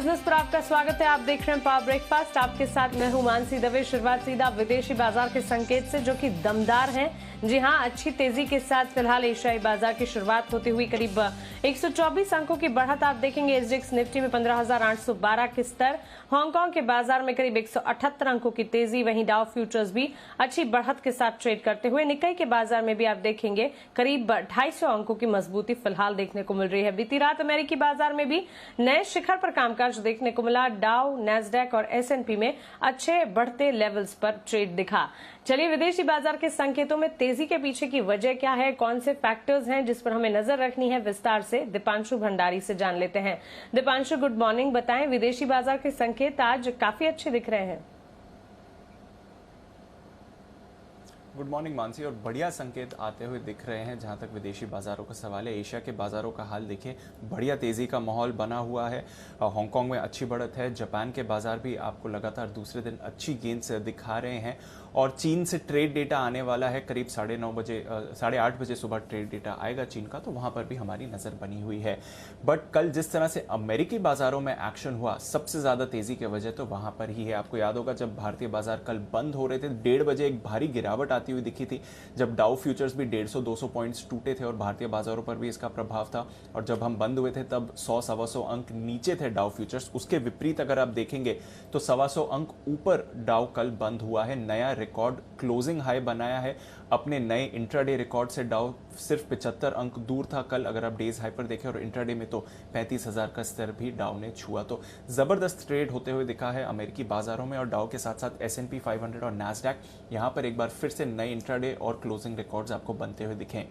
Business पर आपका स्वागत है। आप देख रहे हैं पावर ब्रेकफास्ट। आपके साथ मैं हूं मानसी दवे। शुरुआत सीधा विदेशी बाजार के संकेत से जो कि दमदार हैं। जी हां, अच्छी तेजी के साथ फिलहाल एशियाई बाजार की शुरुआत होती हुई करीब 124 अंकों की बढ़त आप देखेंगे। एसजीएक्स निफ्टी में 15,812 के स्तर, हांगकांग के बाजार में करीब 178 अंकों की तेजी। वहीं डाउ फ्यूचर्स भी अच्छी बढ़त के साथ ट्रेड करते हुए। निक्केई के बाजार में भी आप देखेंगे करीब 250 अंकों की मजबूती फिलहाल देखने को मिल रही है। बीती रात अमेरिकी बाजार में भी नए शिखर पर कामकाज देखने को मिला। डाउ, नैस्डैक और एसएनपी में अच्छे बढ़ते लेवल्स पर ट्रेड दिखा। चलिए विदेशी बाजार के संकेतों में तेजी के पीछे की वजह क्या है, कौन से फैक्टर्स हैं जिस पर हमें नजर रखनी है, विस्तार से दीपांशु भंडारी से जान लेते हैं। Deepanshu, good morning. बताएं, विदेशी बाजार के संकेत आज काफी अच्छे दिख रहे हैं। Good morning Mansi. और बढ़िया संकेत आते हुए दिख रहे हैं जहां तक विदेशी बाजारों का सवाल है। एशिया के बाजारों का हाल देखिए, बढ़िया तेजी का माहौल बना हुआ है। हांगकांग में अच्छी बढ़त है। जापान के बाजार भी आपको लगातार दूसरे दिन अच्छी गेंस दिखा रहे हैं। और चीन से ट्रेड डेटा आने वाला है करीब 8:30 बजे सुबह ट्रेड डेटा आएगा चीन का, तो वहां पर भी हमारी नजर बनी हुई है। बट कल जिस तरह से अमेरिकी बाजारों में एक्शन हुआ, सबसे ज्यादा तेजी की वजह तो वहां पर ही है। आपको याद होगा जब भारतीय बाजार कल बंद हो रहे थे, 1:30 बजे एक भारी गिरावट आती हुई दिखी थी, जब डाउ फ्यूचर्स भी 150-200 पॉइंट्स टूटे थे और भारतीय बाजारों पर भी इसका प्रभाव था। और जब हम बंद हुए थे तब 100-125 अंक नीचे थे डाउ फ्यूचर्स। उसके विपरीत अगर आप देखेंगे तो 125 अंक ऊपर डाउ कल बंद हुआ है। नया रिकॉर्ड क्लोजिंग हाई बनाया है। अपने नए इंट्राडे रिकॉर्ड से डाउ सिर्फ 75 अंक दूर था कल, अगर आप डेज हाई पर देखें। और इंट्राडे में तो 35,000 का स्तर भी डाउ ने छुआ। तो जबरदस्त ट्रेड होते हुए दिखा है अमेरिकी बाजारों में। और डाउ के साथ साथ S&P 500 और नैस्डैक यहां पर एक बार फिर से नए इंट्राडे और क्लोजिंग रिकॉर्ड्स आपको बनते हुए दिखे।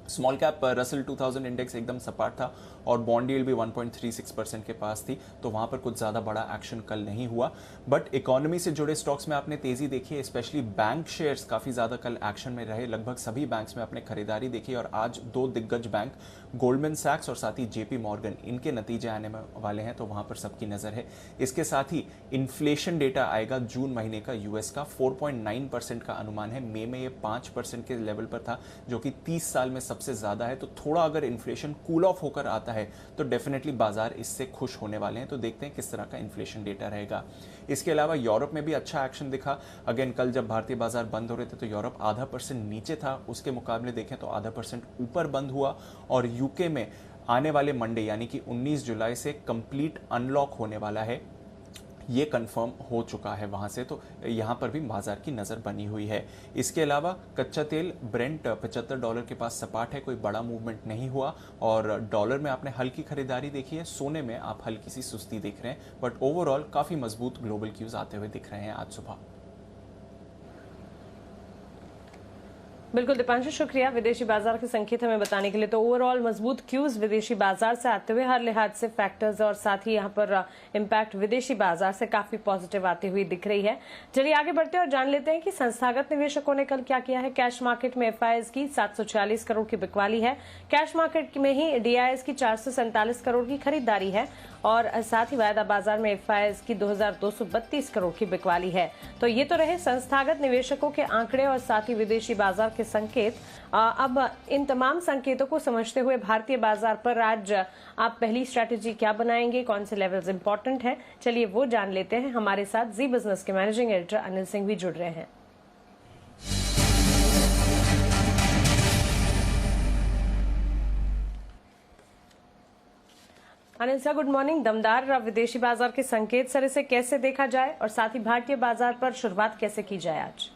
स्मॉल कैप रसल 2000 इंडेक्स एकदम सपाट था और बॉन्ड यील्ड भी 1.36% के पास थी, तो वहां पर कुछ ज्यादा बड़ा एक्शन कल नहीं हुआ। बट इकोनॉमी से जुड़े स्टॉक्स में आपने तेजी देखी है, स्पेशली बैंक शेयर्स काफी ज्यादा कल एक्शन में रहे। लगभग सभी बैंक्स में आपने खरीदारी देखी। और आज दो दिग्गज बैंक गोल्डमैन सैक्स और साथ ही जेपी मॉर्गन, इनके नतीजे आने वाले हैं, तो वहां पर सबकी नजर है। इसके साथ ही इन्फ्लेशन डेटा आएगा जून महीने का यूएस का। 4.9% का अनुमान है। मई में ये 5% के लेवल पर था, जो कि 30 साल में सबसे ज्यादा है। तो थोड़ा अगर इन्फ्लेशन कूल ऑफ होकर आता है तो डेफिनेटली बाजार इससे खुश होने वाले हैं। तो देखते हैं किस तरह का इन्फ्लेशन डेटा रहेगा। इसके अलावा यूरोप में भी अच्छा एक्शन दिखा। अगेन कल जब भारतीय बाजार बंद हो रहे थे तो यूरोप 0.5% नीचे था, उसके मुकाबले देखें तो 0.5% ऊपर बंद हुआ। और यूके में आने वाले मंडे यानी कि 19 जुलाई से कंप्लीट अनलॉक होने वाला है, ये कंफर्म हो चुका है वहां से। तो यहां पर भी बाजार की नजर बनी हुई है। इसके अलावा कच्चा तेल ब्रेंट $75 के पास सपाट है, कोई बड़ा मूवमेंट नहीं हुआ। और डॉलर में आपने हल्की खरीदारी देखी है, सोने में आप हल्की सी सुस्ती देख रहे हैं। बट ओवरऑल काफी मजबूत ग्लोबल क्यूज आते हुए दिख रहे हैं आज सुबह। बिल्कुल दीपांशु, शुक्रिया विदेशी बाजार के संकेत हमें बताने के लिए। तो ओवरऑल मजबूत क्यूज विदेशी बाजार से आते हुए, हर लिहाज से फैक्टर्स और साथ ही यहाँ पर इम्पैक्ट विदेशी बाजार से काफी पॉजिटिव आती हुई दिख रही है। चलिए आगे बढ़ते हैं और जान लेते हैं कि संस्थागत निवेशकों ने कल क्या किया है। कैश मार्केट में एफआईएस की 746 करोड़ की बिकवाली है। कैश मार्केट में ही डीआईएस की 447 करोड़ की खरीदारी है। और साथ ही वायदा बाजार में एफआईएस की 2232 करोड़ की बिकवाली है। तो ये तो रहे संस्थागत निवेशकों के आंकड़े और साथ ही विदेशी बाजार के संकेत। अब इन तमाम संकेतों को समझते हुए भारतीय बाजार पर आज आप पहली स्ट्रैटेजी क्या बनाएंगे, कौन से लेवल्स इंपॉर्टेंट हैं, चलिए वो जान लेते हैं। हमारे साथ जी बिजनेस के मैनेजिंग एडिटर अनिल सिंह भी जुड़ रहे हैं। Anil sir, good morning. दमदार विदेशी बाजार के संकेत, सर इसे कैसे देखा जाए और साथ ही भारतीय बाजार पर शुरुआत कैसे की जाए आज?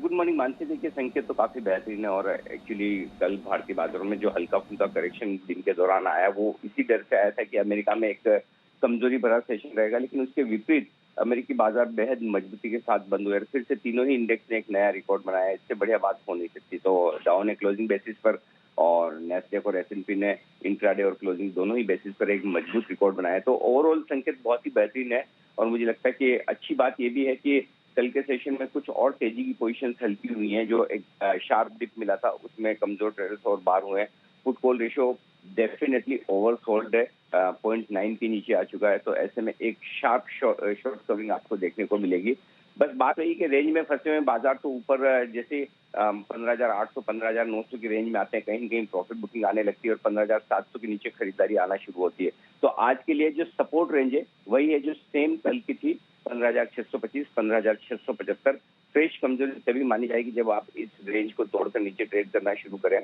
Good morning Mansi. देखिए, संकेत तो काफी बेहतरीन है। और एक्चुअली कल भारतीय बाजारों में जो हल्का फुल्का करेक्शन दिन के दौरान आया, वो इसी डर से आया था कि अमेरिका में एक कमजोरी भरा सेशन रहेगा। लेकिन उसके विपरीत अमेरिकी बाजार बेहद मजबूती के साथ बंद हुए। फिर से तीनों ही इंडेक्स ने एक नया रिकॉर्ड बनाया। इससे बढ़िया बात हो नहीं सकती। तो डाउ ने क्लोजिंग बेसिस पर और नैस्डैक और S&P ने इंट्राडे और क्लोजिंग दोनों ही बेसिस पर एक मजबूत रिकॉर्ड बनाया। तो ओवरऑल संकेत बहुत ही बेहतरीन है। और मुझे लगता है कि अच्छी बात यह भी है कि कल के सेशन में कुछ और तेजी की पोजीशंस हल्की हुई हैं। जो एक शार्प डिप मिला था उसमें कमजोर ट्रेडर्स और बार हुए हैं। Put call ratio definitely oversold है, 0.9 के नीचे आ चुका है। तो ऐसे में एक शार्प शॉर्ट कवरिंग आपको देखने को मिलेगी। बस बात वही कि रेंज में फंसे हुए बाजार तो ऊपर जैसे 15,800 15,900 की रेंज में आते हैं, कहीं न कहीं प्रॉफिट बुकिंग आने लगती है और 15,700 के नीचे खरीदारी आना शुरू होती है। तो आज के लिए जो सपोर्ट रेंज है वही है जो सेम कल की थी, 15,625 15,675। फ्रेश कमजोरी तभी मानी जाएगी जब आप इस रेंज को तोड़कर नीचे ट्रेड करना शुरू करें।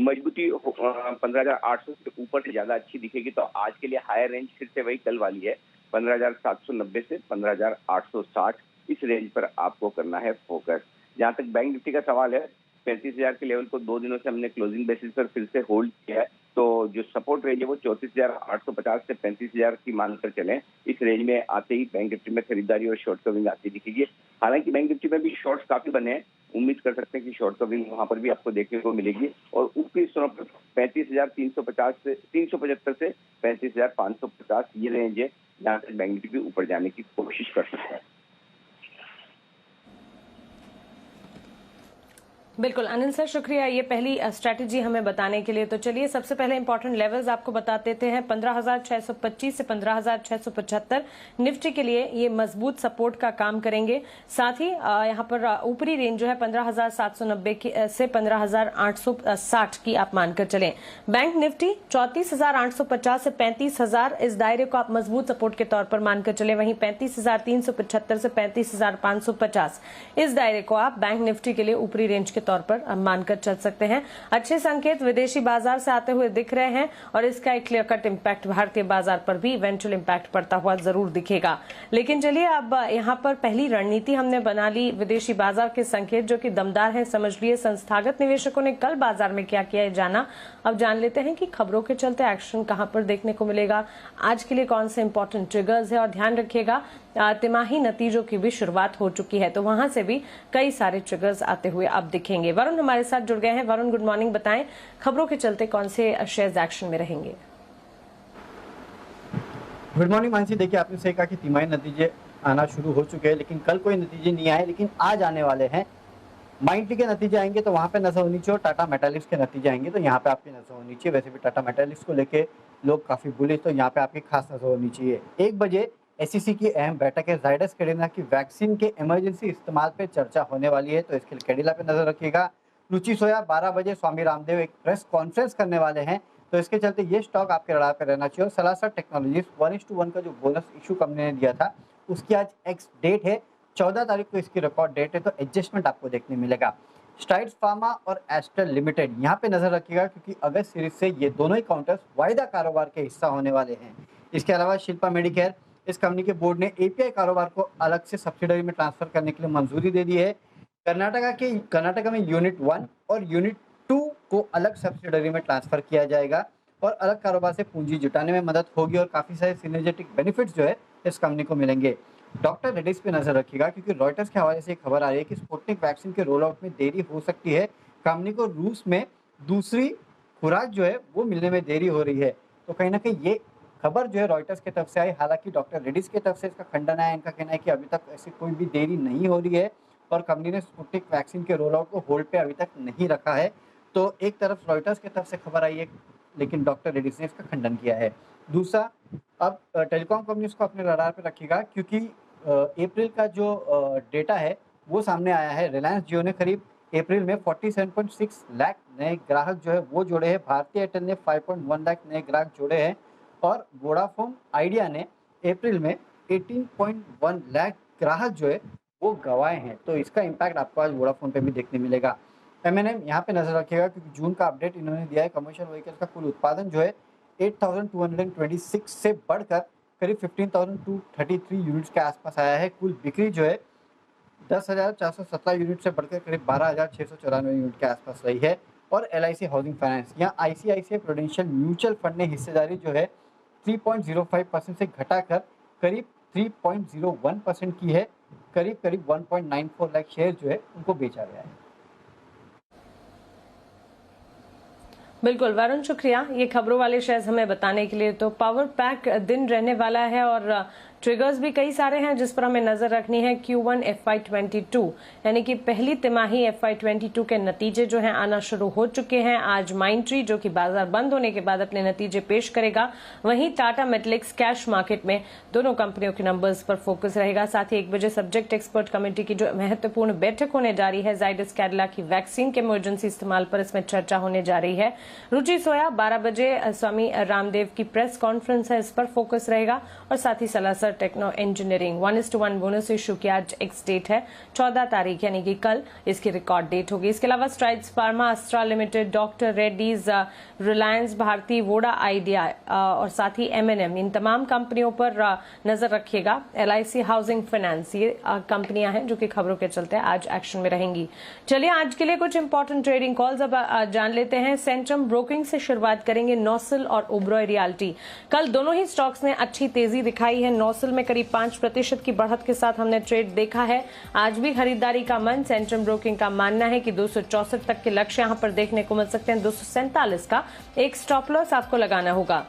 मजबूती 15,800 से ऊपर से ज्यादा अच्छी दिखेगी, तो आज के लिए हायर रेंज फिर से वही कल वाली है, 15,790 से 15,860। इस रेंज पर आपको करना है फोकस। जहां तक बैंक निफ्टी का सवाल है, 35,000 के लेवल को 2 दिनों से हमने क्लोजिंग बेसिस पर फिर से होल्ड किया है। तो जो सपोर्ट रेंज है वो 34,850 से 35,000 की मानकर चलें। इस रेंज में आते ही बैंक निफ्टी में खरीदारी और शॉर्ट कवरिंग आती दिखेगी। हालांकि बैंक निफ्टी में भी शॉर्ट्स काफी बने हैं, उम्मीद कर सकते हैं कि शॉर्ट कवरिंग वहां पर भी आपको देखने को मिलेगी। और ऊपरी स्तरों पर 35,350 से 375 से 35,550 ये रेंज है जहां तक बैंक निफ्टी भी ऊपर जाने की कोशिश कर सकता है। बिल्कुल अनिल सर, शुक्रिया ये पहली स्ट्रैटेजी हमें बताने के लिए। तो चलिए सबसे पहले इंपॉर्टेंट लेवल्स आपको बता देते हैं। 15,625 से 15,675 निफ्टी के लिए ये मजबूत सपोर्ट का काम करेंगे। साथ ही यहाँ पर ऊपरी रेंज जो है 15,790 से 15,860 की आप मानकर चलें। बैंक निफ्टी 34,850 से 35,000 इस दायरे को आप मजबूत सपोर्ट के तौर पर मानकर चले। वहीं 35,375 से 35,550 इस दायरे को आप बैंक निफ्टी के लिए ऊपरी रेंज के तौर पर मानकर चल सकते हैं। अच्छे संकेत विदेशी बाजार से आते हुए दिख रहे हैं और इसका एक क्लियर कट इम्पैक्ट भारतीय बाजार पर भी इवेंचुअल इम्पैक्ट पड़ता हुआ जरूर दिखेगा। लेकिन चलिए अब यहाँ पर पहली रणनीति हमने बना ली विदेशी बाजार के संकेत जो कि दमदार है, समझ लिए। संस्थागत निवेशकों ने कल बाजार में क्या किया है जाना, अब जान लेते हैं कि खबरों के चलते एक्शन कहां पर देखने को मिलेगा, आज के लिए कौन से इंपॉर्टेंट ट्रिगर्स है। और ध्यान रखिएगा तिमाही नतीजों की भी शुरुआत हो चुकी है, तो वहां से भी कई सारे ट्रिगर्स आते हुए अब दिखेंगे। वरुण हमारे साथ जुड़ गए हैं। वरुण गुड मॉर्निंग, बताएं खबरों के चलते कौन से शेयर्स एक्शन में रहेंगे। गुड मॉर्निंग मानसी, देखिए आपने सही कहा कि तिमाही नतीजे आना शुरू हो चुके हैं, लेकिन कल कोई नतीजे नहीं आए, लेकिन आज आने वाले हैं। माइंडट्री के नतीजे आएंगे तो वहां पे नजर होनी चाहिए, और टाटा मेटालिक्स के नतीजे आएंगे तो यहाँ पे आपकी नजर होनी चाहिए। वैसे भी टाटा मेटालिक्स को लेके लोग काफी बुलिश, तो यहाँ पे आपकी खास नजर होनी चाहिए। 1 बजे SEC की अहम बैठक है। जाइडस कैडिला की वैक्सीन के इमरजेंसी इस्तेमाल पे चर्चा होने वाली है, तो इसके लिए कैडिला पे नजर रखिएगा। रुचि सोया 12 बजे स्वामी रामदेव एक प्रेस कॉन्फ्रेंस करने वाले हैं, तो इसके चलते ये स्टॉक आपके रडार पर रहना चाहिए। और सलासा टेक्नोलॉजीज 1:1 का जो बोनस इशू कंपनी ने दिया था उसकी आज एक्स डेट है, 14 तारीख को इसकी रिकॉर्ड डेट है, तो एडजस्टमेंट आपको देखने मिलेगा। स्ट्राइड्स फार्मा और एस्ट्रल लिमिटेड यहाँ पे नजर रखिएगा, क्योंकि अगस्त सीरीज से ये दोनों ही काउंटर्स वायदा कारोबार के हिस्सा होने वाले हैं। इसके अलावा शिल्पा मेडिकेयर, इस कंपनी के बोर्ड ने API कारोबार को अलग से सब्सिडरी में ट्रांसफर करने के लिए मंजूरी दे दी है। कर्नाटका में यूनिट 1 और यूनिट 2 को अलग सब्सिडरी में ट्रांसफर किया जाएगा और अलग कारोबार से पूंजी जुटाने में मदद होगी और काफी सारे सिनर्जेटिक बेनिफिट्स जो है इस कंपनी को मिलेंगे। डॉक्टर रेड्डीज पे नजर रखिएगा, क्योंकि रॉयटर्स के हवाले से एक खबर आ रही है कि स्पुतनिक वैक्सीन के रोल आउट में देरी हो सकती है। कंपनी को रूस में दूसरी खुराक जो है वो मिलने में देरी हो रही है, तो कहीं ना कहीं ये खबर जो है रॉयटर्स की तरफ से आई। हालांकि डॉक्टर रेड्डीज की तरफ से इसका खंडन है, इनका कहना है कि अभी तक ऐसी कोई भी देरी नहीं हो रही है और कंपनी ने स्पुतनिक वैक्सीन के रोल आउट को होल्ड पे अभी तक नहीं रखा है। तो एक तरफ रॉयटर्स की तरफ से खबर आई है, लेकिन डॉक्टर रेड्डीज ने इसका खंडन किया है। दूसरा, अब टेलीकॉम कंपनीज को अपने रडार पर रखिएगा, क्योंकि अप्रैल का जो डेटा है वो सामने आया है। रिलायंस जियो ने करीब अप्रैल में 47.6 लाख नए ग्राहक जो है वो जोड़े हैं। भारतीय एयरटेल ने 5.1 लाख नए ग्राहक जोड़े हैं और वोडाफोन आइडिया ने अप्रैल में 18.1 लाख ग्राहक जो है वो गंवाए हैं। तो इसका इम्पैक्ट आपको आज वोडाफोन पे भी देखने मिलेगा। M&M यहाँ पे नजर रखिएगा, क्योंकि जून का अपडेट इन्होंने दिया है। कमर्शियल व्हीकल्स का कुल उत्पादन जो है 8,226 से बढ़कर करीब 15,233 यूनिट्स के आसपास आया है। कुल बिक्री जो है 10,417 यूनिट से बढ़कर करीब 12,694 यूनिट के आसपास रही है। और LIC हाउसिंग फाइनेंस या ICICI प्रूडेंशियल म्यूचुअल फंड ने हिस्सेदारी जो है 3.05% से घटाकर करीब 3.01% की है। करीब 1.94 लाख शेयर जो है उनको बेचा गया है। बिल्कुल वरुण, शुक्रिया ये खबरों वाले शेयर्स हमें बताने के लिए। तो पावर पैक दिन रहने वाला है और ट्रिगर्स भी कई सारे हैं जिस पर हमें नजर रखनी है। Q1 FY22 यानी कि पहली तिमाही FY22 के नतीजे जो हैं आना शुरू हो चुके हैं। आज माइंडट्री जो कि बाजार बंद होने के बाद अपने नतीजे पेश करेगा, वहीं टाटा मेटलिक्स कैश मार्केट में दोनों कंपनियों के नंबर्स पर फोकस रहेगा। साथ ही 1 बजे सब्जेक्ट एक्सपर्ट कमेटी की जो महत्वपूर्ण बैठक होने जा रही है जाइडस कैडिला की वैक्सीन के इमरजेंसी इस्तेमाल पर, इसमें चर्चा होने जा रही है। रुचि सोया 12 बजे स्वामी रामदेव की प्रेस कॉन्फ्रेंस है, इस पर फोकस रहेगा। और साथ ही Salasar techno engineering 1:1 bonus issue की आज एक्स डेट है 14 तारीख यानी कि कल इसकी रिकॉर्ड डेट होगी। इसके अलावा Strides Pharma, Astra limited, doctor Reddy's, Reliance Bharti, Voda Idea और साथ ही M&M, इन तमाम कंपनियों पर नजर रखिएगा। LIC हाउसिंग फाइनेंस, ये कंपनियां हैं जो कि खबरों के चलते आज एक्शन में रहेंगी। चलिए आज के लिए कुछ इंपॉर्टेंट ट्रेडिंग कॉल्स अब जान लेते हैं। सेंट्रम ब्रोकिंग से शुरुआत करेंगे। नौसिल और ओबरॉय रियल्टी, कल दोनों ही स्टॉक्स ने अच्छी तेजी दिखाई है। नौसिल में करीब 5% की बढ़त के साथ हमने ट्रेड देखा है। आज भी खरीदारी का मन। सेंट्रम ब्रोकिंग का मानना है कि 264 तक के लक्ष्य यहां पर देखने को मिल सकते हैं। 247 का एक स्टॉप लॉस आपको लगाना होगा।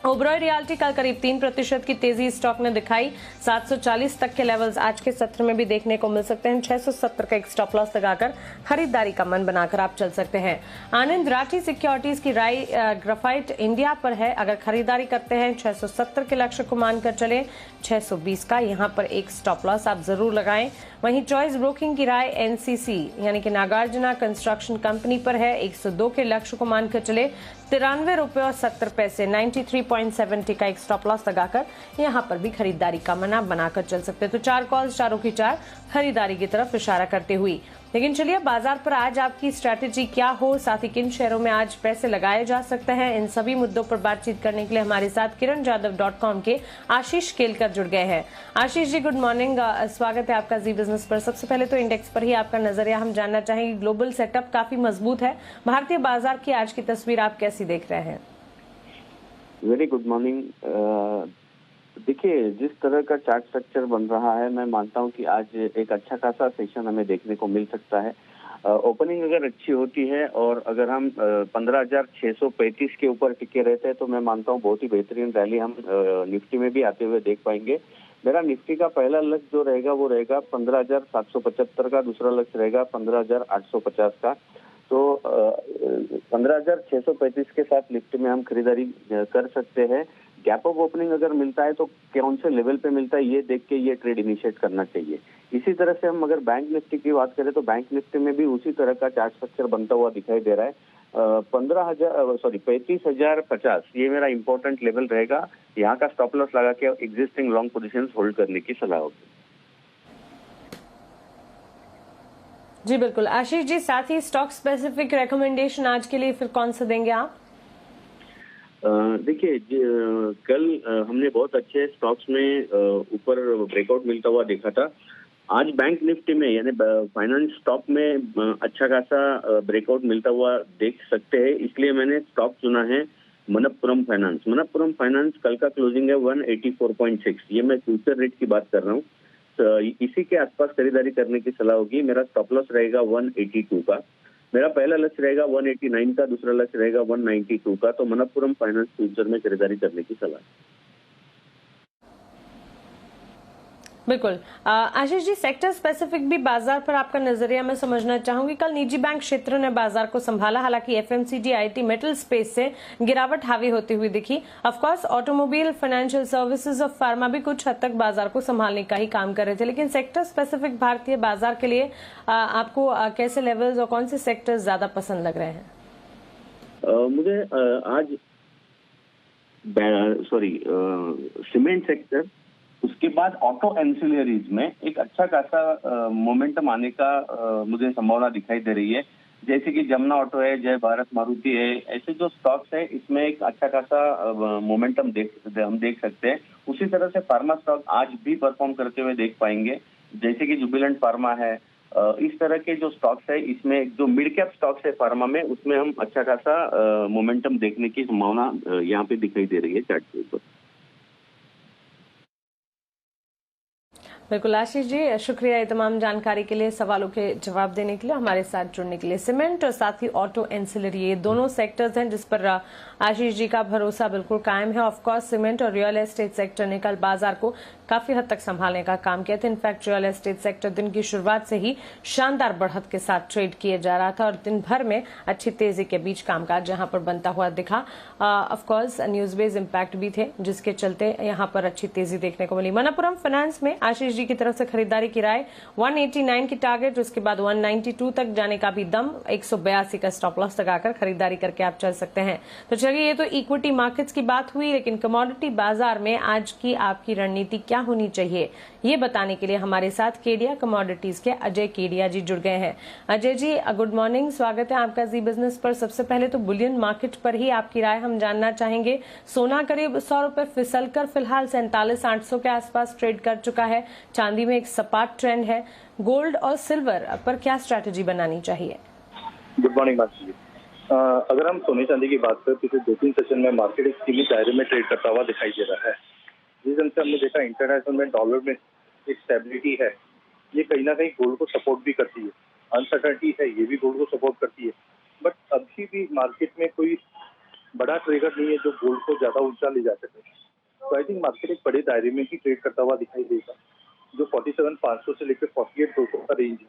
ओबरॉय रियल्टी कल करीब 3% की तेजी स्टॉक ने दिखाई। 740 तक के लेवल्स आज के सत्र में भी देखने को मिल सकते हैं। 670 का एक स्टॉप लॉस लगाकर खरीदारी का मन बनाकर आप चल सकते हैं। आनंद राठी सिक्योरिटीज की राय ग्राफाइट इंडिया पर है, अगर खरीदारी करते हैं 670 के लक्ष्य को मानकर चले। 620 का यहां पर एक स्टॉप लॉस आप जरूर लगाएं। वहीं चॉइस ब्रोकिंग की राय NCC यानी कि नागार्जुना कंस्ट्रक्शन कंपनी पर है, 102 के लक्ष्य को मानकर चले। 93 रुपए और 70 पैसे 93.70 का एक स्टॉप लॉस लगाकर यहां पर भी खरीदारी का मन आप बनाकर चल सकते हैं। तो 4 कॉल्स, चारों की 4 खरीदारी की तरफ इशारा करते हुई। लेकिन चलिए बाजार पर आज आपकी स्ट्रैटेजी क्या हो, साथ ही किन शेयरों में आज पैसे लगाए जा सकते हैं, इन सभी मुद्दों पर बातचीत करने के लिए हमारे साथ kiranjadhav.com के आशीष केलकर जुड़ गए हैं। आशीष जी गुड मॉर्निंग, स्वागत है आपका जी बिजनेस पर। सबसे पहले तो इंडेक्स पर ही आपका नजरिया हम जानना चाहेंगे। ग्लोबल सेटअप काफी मजबूत है, भारतीय बाजार की आज की तस्वीर आप कैसी देख रहे हैं? Very good morning. देखिए, जिस तरह का चार्ट स्ट्रक्चर बन रहा है, मैं मानता हूं कि आज एक अच्छा खासा सेशन हमें देखने को मिल सकता है। ओपनिंग अगर अच्छी होती है और अगर हम 15,635 के ऊपर टिके रहते हैं तो मैं मानता हूं बहुत ही बेहतरीन रैली हम निफ्टी में भी आते हुए देख पाएंगे। मेरा निफ्टी का पहला लक्ष्य जो रहेगा वो रहेगा 15,775 का, दूसरा लक्ष्य रहेगा 15,850 का। तो 15,635 के साथ निफ्टी में हम खरीदारी कर सकते हैं। गैप ऑफ ओपनिंग अगर मिलता है तो कौन से लेवल पे मिलता है ये देख के ये ट्रेड इनिशिएट करना चाहिए। इसी तरह से हम अगर बैंक निफ्टी की बात करें तो बैंक निफ्टी में भी उसी तरह का चार्ट स्ट्रक्चर बनता हुआ दिखाई दे रहा है। 35,050 ये मेरा इंपॉर्टेंट लेवल रहेगा। यहाँ का स्टॉप लॉस लगा के एग्जिस्टिंग लॉन्ग पोजीशंस होल्ड करने की सलाह होगी। जी बिल्कुल आशीष जी, साथ ही स्टॉक स्पेसिफिक रेकमेंडेशन आज के लिए फिर कौन सा देंगे आप? देखिए, कल हमने बहुत अच्छे स्टॉक्स में ऊपर ब्रेकआउट मिलता हुआ देखा था। आज बैंक निफ्टी में यानी फाइनेंस स्टॉक में अच्छा खासा ब्रेकआउट मिलता हुआ देख सकते हैं, इसलिए मैंने स्टॉक चुना है मनप्पुरम फाइनेंस। मनप्पुरम फाइनेंस कल का क्लोजिंग है 184.6, ये मैं फ्यूचर रेट की बात कर रहा हूँ। तो इसी के आसपास खरीदारी करने की सलाह होगी। मेरा स्टॉप लॉस रहेगा 182 का। मेरा पहला लक्ष्य रहेगा 189 का, दूसरा लक्ष्य रहेगा 192 का। तो मनप्पुरम फाइनेंस फ्यूचर में खरीदारी करने की सलाह। बिल्कुल आशीष जी, सेक्टर स्पेसिफिक भी बाजार पर आपका नजरिया मैं समझना चाहूंगी। कल निजी बैंक क्षेत्र ने बाजार को संभाला, हालांकि FMCG, IT, मेटल स्पेस से गिरावट हावी होती हुई दिखी। Of course automobile, financial services और फार्मा भी कुछ हद तक बाजार को संभालने का ही काम कर रहे थे। लेकिन सेक्टर स्पेसिफिक भारतीय बाजार के लिए आपको कैसे लेवल्स और कौन से सेक्टर्स ज्यादा पसंद लग रहे हैं? मुझे आज सीमेंट सेक्टर, उसके बाद ऑटो एंसिलरीज में एक अच्छा खासा मोमेंटम आने का मुझे संभावना दिखाई दे रही है। जैसे कि जमुना ऑटो है, जय भारत मारुति है, ऐसे जो स्टॉक्स है इसमें एक अच्छा खासा मोमेंटम हम देख सकते हैं। उसी तरह से फार्मा स्टॉक आज भी परफॉर्म करते हुए देख पाएंगे, जैसे कि जुबिलेंट फार्मा है। इस तरह के जो स्टॉक्स है इसमें जो मिड कैप स्टॉक्स है फार्मा में, उसमें हम अच्छा खासा मोमेंटम देखने की संभावना यहाँ पे दिखाई दे रही है चार्ट के ऊपर। बिल्कुल आशीष जी, शुक्रिया ये तमाम जानकारी के लिए, सवालों के जवाब देने के लिए, हमारे साथ जुड़ने के लिए। सीमेंट और साथ ही ऑटो एंसिलरी, ये दोनों सेक्टर्स हैं जिस पर आशीष जी का भरोसा बिल्कुल कायम है। ऑफ कोर्स सीमेंट और रियल एस्टेट सेक्टर ने कल बाजार को काफी हद तक संभालने का काम किया था। इनफैक्ट रियल एस्टेट सेक्टर दिन की शुरुआत से ही शानदार बढ़त के साथ ट्रेड किए जा रहा था और दिन भर में अच्छी तेजी के बीच कामकाज यहां पर बनता हुआ दिखा। Of course news based impact भी थे जिसके चलते यहां पर अच्छी तेजी देखने को मिली। मनप्पुरम फाइनेंस में आशीष जी की तरफ से खरीदारी की राय 189 की टारगेट, उसके बाद 192 तक जाने का भी दम, 182 का स्टॉप लॉस लगाकर खरीदारी करके आप चल सकते हैं। तो चलिए, ये तो इक्विटी मार्केट्स की बात हुई, लेकिन कमोडिटी बाजार में आज की आपकी रणनीति क्या होनी चाहिए, ये बताने के लिए हमारे साथ केडिया कमोडिटीज के अजय केडिया जी जुड़ गए हैं। अजय जी, गुड मॉर्निंग, स्वागत है आपका जी बिजनेस पर। सबसे पहले तो बुलियन मार्केट पर ही आपकी राय हम जानना चाहेंगे। सोना करीब 100 रुपए फिसल कर फिलहाल 47,800 के आसपास ट्रेड कर चुका है। चांदी में एक सपाट ट्रेंड है। गोल्ड और सिल्वर पर क्या स्ट्रैटेजी बनानी चाहिए? गुड मॉर्निंग मानसी जी। अगर हम सोने चांदी की बात करें, पिछले 2-3 सेशन में मार्केट एक सीमित दायरे में ट्रेड करता हुआ दिखाई दे रहा है। जिस ढंग से हमने देखा इंटरनेशनल में डॉलर में एक स्टेबिलिटी है, ये कहीं ना कहीं गोल्ड को सपोर्ट भी करती है। अनसर्टेनिटी है, ये भी गोल्ड को सपोर्ट करती है। बट अभी भी मार्केट में कोई बड़ा ट्रिगर नहीं है जो गोल्ड को ज्यादा ऊंचा ले जा सके। तो आई थिंक मार्केट एक बड़े दायरे में ही ट्रेड करता हुआ दिखाई देगा, जो 47,500 से लेकर 48,200 का रेंज है।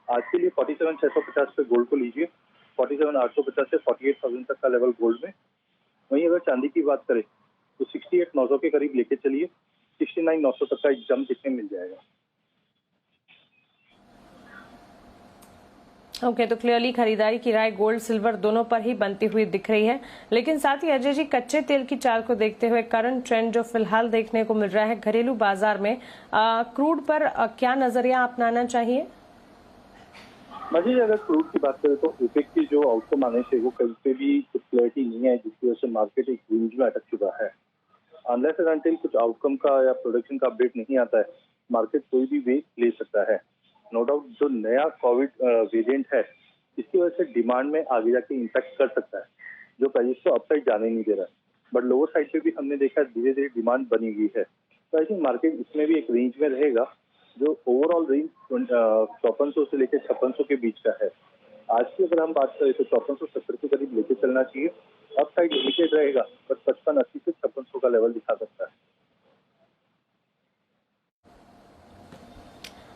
आज के लिए 47,650 पे गोल्ड को लीजिए, 47,850 से 48,000 तक का लेवल गोल्ड में। वहीं अगर चांदी की बात करें तो 68,900 के करीब लेके चलिए, 69,900 तक का एक जंप दिखने मिल जाएगा। ओके, तो क्लियरली खरीदारी की राय गोल्ड सिल्वर दोनों पर ही बनती हुई दिख रही है। लेकिन साथ ही अजय जी, कच्चे तेल की चाल को देखते हुए करंट ट्रेंड जो फिलहाल देखने को मिल रहा है घरेलू बाजार में, क्रूड पर क्या नजरिया अपनाना चाहिए? मजीद अगर क्रूड की बात करें तो ओपेक की जो आउटकम आने से वो कहीं पे भी कुछ क्लैरिटी नहीं है, जिसकी वजह से मार्केट एक रेंज में अटक चुका है। अनलेस एंड अनटिल कुछ आउटकम का या प्रोडक्शन का अपडेट नहीं आता है, मार्केट कोई भी वे ले सकता है। नो डाउट जो नया कोविड वेरिएंट है, इसकी वजह से डिमांड में आगे जाके इम्पैक्ट कर सकता है, जो प्राइस को अपसाइड जाने नहीं दे रहा है। बट लोअर साइड पे भी हमने देखा धीरे धीरे डिमांड बनी हुई है। तो आई थिंक मार्केट इसमें भी एक रेंज में रहेगा, जो ओवरऑल रेंज 5400 से लेकर 5600 के बीच का है। आज की अगर हम बात करें तो 5470 के करीब लेके चलना चाहिए। अप साइड लिमिटेड रहेगा, बट 5580 से 5600 का लेवल दिखा सकता है।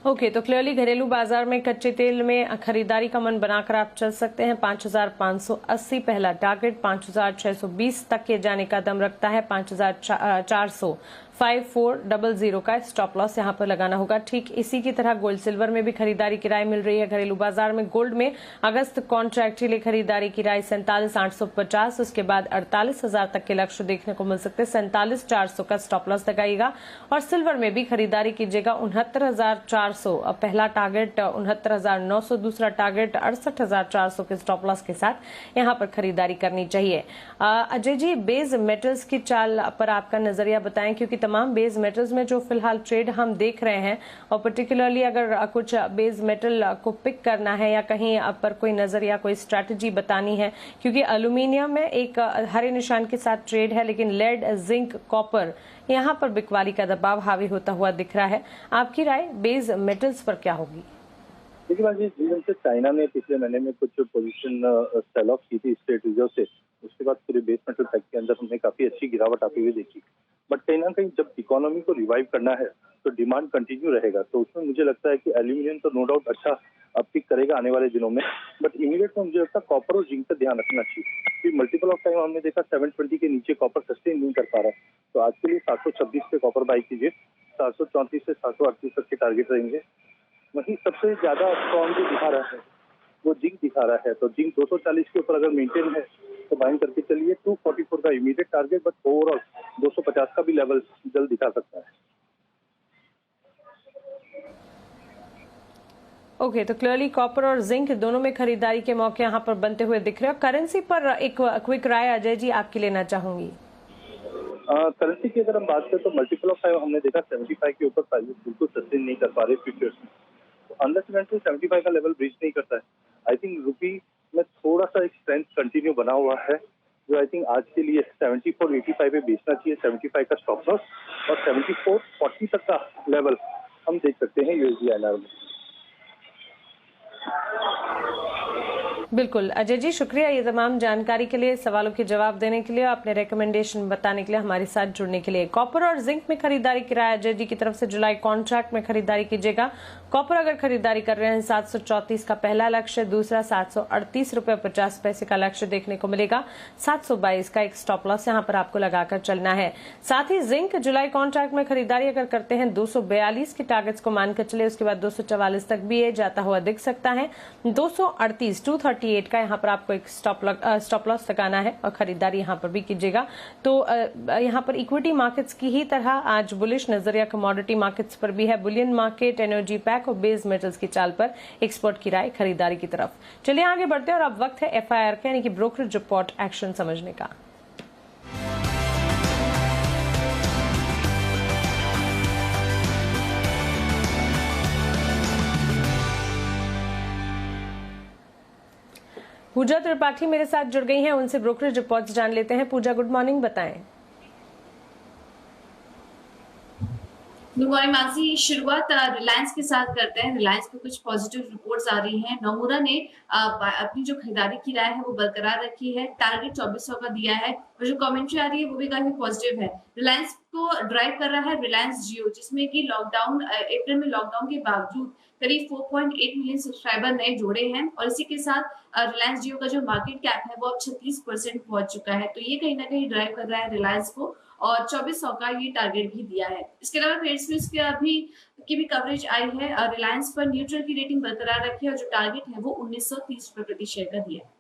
ओके, तो क्लियरली घरेलू बाजार में कच्चे तेल में खरीदारी का मन बनाकर आप चल सकते हैं। 5,580 पहला टारगेट, 5,620 तक के जाने का दम रखता है। 5,400 5400 का स्टॉप लॉस यहां पर लगाना होगा। ठीक इसी की तरह गोल्ड सिल्वर में भी खरीदारी की राय मिल रही है घरेलू बाजार में। गोल्ड में अगस्त कॉन्ट्रैक्ट के लिए खरीदारी की राय 47,850, उसके बाद 48,000 तक के लक्ष्य देखने को मिल सकते हैं। 47,400 का स्टॉप लॉस लगाइएगा। और सिल्वर में भी खरीदारी कीजिएगा। 69,400 पहला टारगेट, 69,900 दूसरा टारगेट, 68,400 के स्टॉप लॉस के साथ यहां पर खरीदारी करनी चाहिए। अजय जी, बेस मेटल्स की चाल पर आपका नजरिया बताएं, क्योंकि तमाम बेस मेटल्स में जो फिलहाल ट्रेड हम देख रहे हैं, और पर्टिकुलरली अगर कुछ बेस मेटल को पिक करना है या कहीं पर कोई नजरिया, कोई स्ट्रैटेजी बतानी है, क्योंकि एल्यूमिनियम में एक हरे निशान के साथ ट्रेड है, लेकिन लेड, जिंक, कॉपर यहां पर बिकवाली का दबाव हावी होता हुआ दिख रहा है। आपकी राय बेस मेटल्स पर क्या होगी? देखिए बात, जिस चाइना ने पिछले महीने में कुछ पोजीशन सेल ऑफ की थी स्टेट रिजर्व से, उसके बाद पूरे बेस मेटल पैक के अंदर हमने काफी अच्छी गिरावट आती हुई देखी। बट कहीं ना कहीं जब इकोनॉमी को रिवाइव करना है तो डिमांड कंटिन्यू रहेगा। तो उसमें मुझे लगता है कि एल्यूमिनियम तो नो डाउट अच्छा अपपिक करेगा आने वाले दिनों में। बट इमीडिएट में मुझे लगता है कॉपर और जिंक पर ध्यान रखना चाहिए, क्योंकि मल्टीपल ऑफ टाइम हमने देखा 720 के नीचे कॉपर सस्टेन नहीं कर पा रहा है। तो आज के लिए 726 पे कॉपर बाई कीजिए, 734 से 738 तक के टारगेट रहेंगे। वहीं सबसे ज्यादा स्ट्रॉन्ग जो दिखा रहा है वो जिंक दिखा रहा है। तो जिंक 240 के ऊपर अगर मेंटेन है तो बाइंग करके चलिए। 244 का इमीडिएट टारगेट, बट ओवरऑल 250 का भी लेवल जल्द दिखा सकता है। ओके, तो क्लियरली कॉपर और जिंक दोनों में खरीदारी के मौके यहां पर बनते हुए दिख रहे हैं। करेंसी पर एक क्विक राय अजय जी आपकी लेना चाहूंगी। करेंसी की अगर हम बात करें तो मल्टीपल ऑफ टाइम हमने देखा 75 के ऊपर प्राइसेस बिल्कुल सस्टेन नहीं कर पा रहे फ्यूचर्स में। तो अनलेस एंड 75 का लेवल ब्रीच नहीं करता है, आई थिंक रुपी में थोड़ा सा एक स्ट्रेंथ कंटिन्यू बना हुआ है, जो आई थिंक आज के लिए 74.85 पे बेचना चाहिए। 75 का स्टॉप लॉस और 74.40 तक का लेवल हम देख सकते हैं यूएसडी INR में। बिल्कुल अजय जी, शुक्रिया ये तमाम जानकारी के लिए, सवालों के जवाब देने के लिए, अपने रिकमेंडेशन बताने के लिए, हमारे साथ जुड़ने के लिए। कॉपर और जिंक में खरीदारी की राय अजय जी की तरफ से, जुलाई कॉन्ट्रैक्ट में खरीदारी कीजिएगा। कॉपर अगर खरीदारी कर रहे हैं 734 का पहला लक्ष्य, दूसरा 738 रुपये 50 पैसे का लक्ष्य देखने को मिलेगा, 722 का एक स्टॉप लॉस यहाँ पर आपको लगाकर चलना है। साथ ही जिंक जुलाई कॉन्ट्रैक्ट में खरीदारी अगर करते हैं 242 के टारगेट्स को मानकर चले, उसके बाद 244 तक भी ये जाता हुआ दिख सकता है। 238 का यहाँ पर आपको एक स्टॉप लॉस लगाना है और खरीदारी यहाँ पर भी कीजिएगा। तो यहाँ पर इक्विटी मार्केट्स की ही तरह आज बुलिश नजरिया कमोडिटी मार्केट्स पर भी है। बुलियन मार्केट, एनर्जी पैक और बेस मेटल्स की चाल पर एक्सपर्ट की राय खरीदारी की तरफ। चलिए आगे बढ़ते हैं और अब वक्त है FIR का यानी कि ब्रोकरेज रिपोर्ट एक्शन समझने का। पूजा त्रिपाठी मेरे साथ जुड़ गई हैं, उनसे ब्रोकरेज रिपोर्ट्स जान लेते हैं। पूजा, गुड मॉर्निंग, बताएं। Good morning Mansi. शुरुआत रिलायंस के साथ करते हैं। रिलायंस पे कुछ पॉजिटिव रिपोर्ट्स आ रही हैं। नोमुरा ने अपनी जो खरीदारी की राय है वो बरकरार रखी है, टारगेट 2400 का दिया है और जो कमेंट्री आ रही है वो भी काफी पॉजिटिव है। रिलायंस को ड्राइव कर रहा है रिलायंस जियो, जिसमें कि लॉकडाउन अप्रैल में लॉकडाउन के बावजूद करीब 4.8 मिलियन सब्सक्राइबर नए जोड़े हैं और इसी के साथ रिलायंस जियो का जो मार्केट कैप है वो अब 36% पहुंच चुका है। तो ये कहीं ना कहीं ड्राइव कर रहा है रिलायंस को और 2400 का ये टारगेट भी दिया है। इसके अलावा क्रेडिट स्विस के अभी की भी कवरेज आई है। रिलायंस पर न्यूट्रल की रेटिंग बरकरार रखी है और जो टारगेट है वो 1930 रुपए प्रति शेयर का दिया है।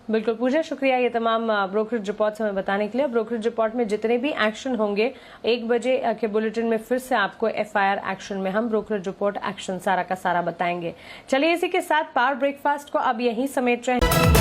बिल्कुल पूजा, शुक्रिया ये तमाम ब्रोकरेज रिपोर्ट्स हमें बताने के लिए। ब्रोकरेज रिपोर्ट में जितने भी एक्शन होंगे 1 बजे के बुलेटिन में फिर से आपको FIR एक्शन में हम ब्रोकरेज रिपोर्ट एक्शन सारा का सारा बताएंगे। चलिए इसी के साथ पावर ब्रेकफास्ट को अब यहीं समेट रहे हैं।